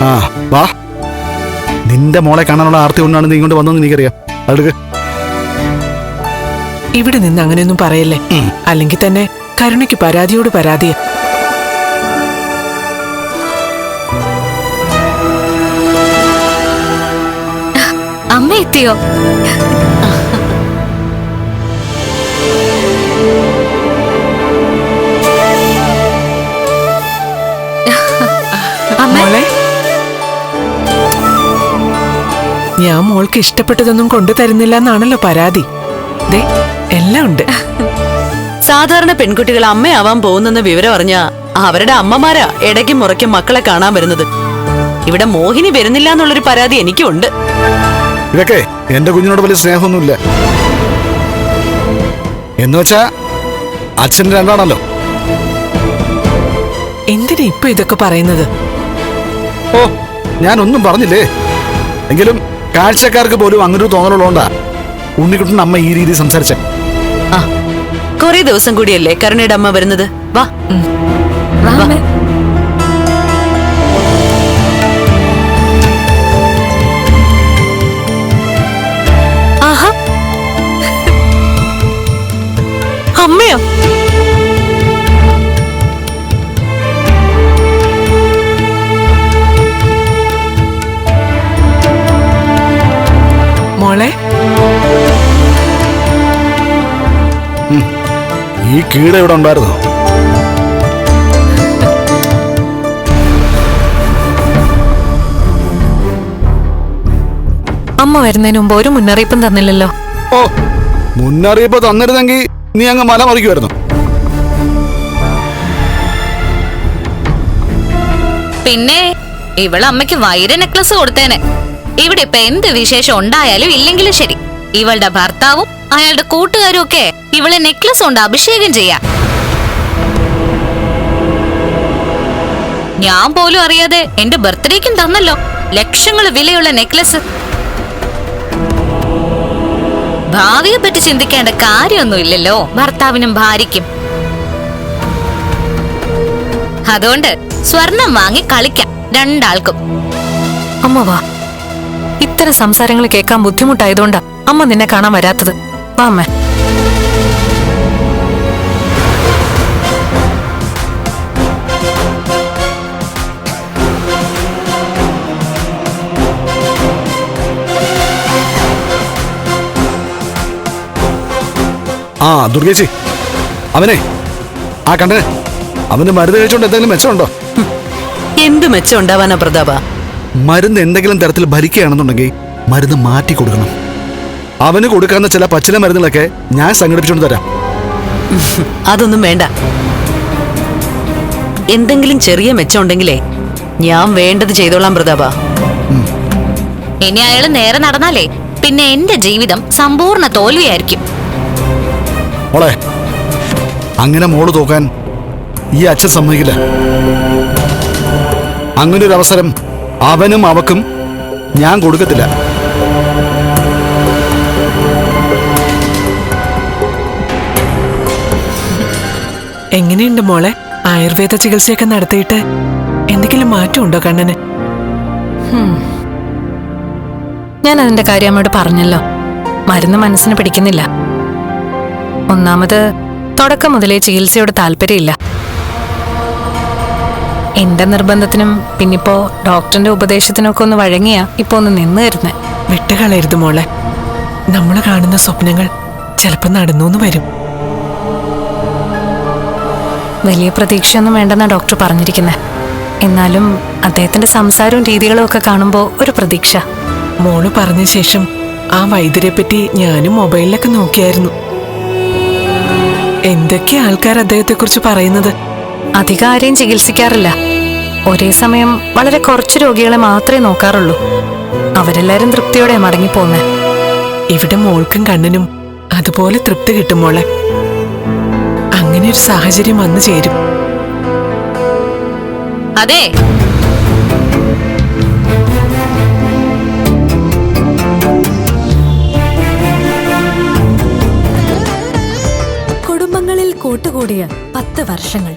ആ വാ, നിന്റെ മോളെ കാണാനുള്ള ആർത്തി കൊണ്ടാണ് നീ ഇങ്ങോട്ട് വന്നെന്ന് എനിക്കറിയാം. അടുക്ക്. ഇവിടെ നിന്ന് അങ്ങനെയൊന്നും പറയല്ലേ, അല്ലെങ്കിൽ തന്നെ കരുണയ്ക്ക് പരാതിയോട് പരാതിയാ. അമ്മ എത്തിയോ? മോളെ, ഞാൻ മോൾക്ക് ഇഷ്ടപ്പെട്ടതൊന്നും കൊണ്ടു തരുന്നില്ല എന്നാണല്ലോ പരാതി. ദേ എല്ലാം ഉണ്ട്. സാധാരണ പെൺകുട്ടികൾ അമ്മയാവാൻ പോകുന്നെന്ന് വിവരം അറിഞ്ഞ അവരുടെ അമ്മമാരാ ഇടയ്ക്കും മുറയ്ക്കും മക്കളെ കാണാൻ വരുന്നത്. ഇവിടെ മോഹിനി വരുന്നില്ല എന്നുള്ളൊരു പരാതി എനിക്കുണ്ട്. ഇതൊക്കെ എന്റെ കുഞ്ഞിനോട് വലിയ സ്നേഹമൊന്നുമില്ല. എന്നുവെച്ചാ അച്ഛൻ രണ്ടാണല്ലോ. എന്തിനാ ഇപ്പൊ ഇതൊക്കെ പറയുന്നത്? ഓ, ഞാനൊന്നും പറഞ്ഞില്ലേ. എങ്കിലും കാഴ്ചക്കാർക്ക് പോലും അങ്ങനൊരു തോന്നലുള്ളതുകൊണ്ടാ ഉണ്ണിക്കുട്ടൻ അമ്മ ഈ രീതിയിൽ സംസാരിച്ച. ആ, കുറെ ദിവസം കൂടിയല്ലേ കരുണയുടെ അമ്മ വരുന്നത്. വാ. ആഹാ, അമ്മയോ? മോളെ, ഈ കീട ഇവിടെ ഉണ്ടായിരുന്നു. അമ്മ വരുന്നതിന് മുമ്പ് ഒരു മുന്നറിയിപ്പും തന്നില്ലല്ലോ. ഓ, മുന്നറിയിപ്പ് തന്നിരുന്നെങ്കിൽ നീ അങ്ങ് മല മറിക്കുമായിരുന്നു. പിന്നെ ഇവളമ്മയ്ക്ക് വൈര നെക്ലസ് കൊടുത്തേനെ. ഇവിടെ ഇപ്പൊ എന്ത് വിശേഷം ഉണ്ടായാലും ഇല്ലെങ്കിലും ശരി, ഇവളുടെ ഭർത്താവും അയാളുടെ കൂട്ടുകാരും ഒക്കെ ഇവളെ നെക്ലസ് കൊണ്ട് അഭിഷേകം ചെയ്യാ. ഞാൻ പോലും അറിയാതെ എന്റെ ബർത്ത്ഡേക്കും തന്നല്ലോ ലക്ഷങ്ങൾ വിലയുള്ള നെക്ലസ്. ഭാവിയെ പറ്റി ചിന്തിക്കേണ്ട കാര്യമൊന്നുമില്ലല്ലോ ഭർത്താവിനും ഭാര്യയ്ക്കും. അതുകൊണ്ട് സ്വർണം വാങ്ങി കളിക്കാം രണ്ടാൾക്കും. അമ്മ വാ, ഇത്തരം സംസാരങ്ങൾ കേൾക്കാൻ ബുദ്ധിമുട്ടായതുകൊണ്ടാ അമ്മ നിന്നെ കാണാൻ വരാത്തത്. വാ അമ്മ. ആ ദുർഗേച്ചി, അവനെ ആ കണ്ടനെ അവന് മരുന്ന് കഴിച്ചോണ്ട് എന്തെങ്കിലും മെച്ചമുണ്ടോ? എന്ത് മെച്ചം ഉണ്ടാവാനാ പ്രതാപ? മരുന്ന് എന്തെങ്കിലും തരത്തിൽ ഭരിക്കുകയാണെന്നുണ്ടെങ്കിൽ മരുന്ന് മാറ്റി കൊടുക്കണം. അവന് കൊടുക്കാവുന്ന ചില പച്ചില മരുന്നുകളൊക്കെ ഞാൻ സംഘടിപ്പിച്ചോണ്ട് തരാം. അതൊന്നും വേണ്ട. എന്തെങ്കിലും ചെറിയ മെച്ചം ഉണ്ടെങ്കിലേ ഞാൻ വേണ്ടത് ചെയ്തോളാം പ്രതാപ. ഇനി അയാള് നേരെ നടന്നാലേ പിന്നെ എന്റെ ജീവിതം സമ്പൂർണ്ണ തോൽവിയായിരിക്കും. മോളെ, അങ്ങനെ മോള് തോക്കാൻ ഈ അച്ഛൻ സമ്മതിക്കില്ല. അങ്ങനൊരു അവസരം അവനും അവക്കും ഞാൻ കൊടുക്കത്തില്ല. എങ്ങനെയുണ്ട് മോളെ? ആയുർവേദ ചികിത്സയൊക്കെ നടത്തിയിട്ട് എന്തെങ്കിലും മാറ്റമുണ്ടോ കണ്ണന്? ഞാൻ അതിന്റെ കാര്യം അമ്മയോട് പറഞ്ഞല്ലോ. മരുന്ന് മനസ്സിന് പിടിക്കുന്നില്ല. ഒന്നാമത് തുടക്കം മുതലേ ചികിത്സയോട് താല്പര്യമില്ല. എന്റെ നിർബന്ധത്തിനും പിന്നിപ്പോ ഡോക്ടറിന്റെ ഉപദേശത്തിനൊക്കെ ഒന്ന് വഴങ്ങിയാ ഇപ്പൊ ഒന്ന് നിന്ന് തരുന്നേ. വിട്ടുകളയരുത് മോളെ. നമ്മള് കാണുന്ന സ്വപ്നങ്ങൾ ചിലപ്പോ നടന്നു വരും. വലിയ പ്രതീക്ഷയൊന്നും വേണ്ടെന്നാ ഡോക്ടർ പറഞ്ഞിരിക്കുന്നത്. എന്നാലും അദ്ദേഹത്തിന്റെ സംസാരവും രീതികളും ഒക്കെ കാണുമ്പോ ഒരു പ്രതീക്ഷ. മോള് പറഞ്ഞ ശേഷം ആ വൈദ്യരെ പറ്റി ഞാനും മൊബൈലിലൊക്കെ നോക്കിയായിരുന്നു. എന്തൊക്കെയാ ആൾക്കാർ അദ്ദേഹത്തെ കുറിച്ച് പറയുന്നത്. അധികം ആരെയും ചികിത്സിക്കാറില്ല. ഒരേ സമയം വളരെ കുറച്ച് രോഗികളെ മാത്രമേ നോക്കാറുള്ളൂ. അവരെല്ലാരും തൃപ്തിയോടെ മടങ്ങിപ്പോന്നെ. ഇവിടെ മോൾക്കും കണ്ണനും അതുപോലെ തൃപ്തി കിട്ടും മോളെ. അങ്ങനെ ഒരു സാഹചര്യം വന്നു ചേരും. അതെ, കുടുംബങ്ങളിൽ കൂട്ടുകൂടിയ 10 വർഷങ്ങൾ.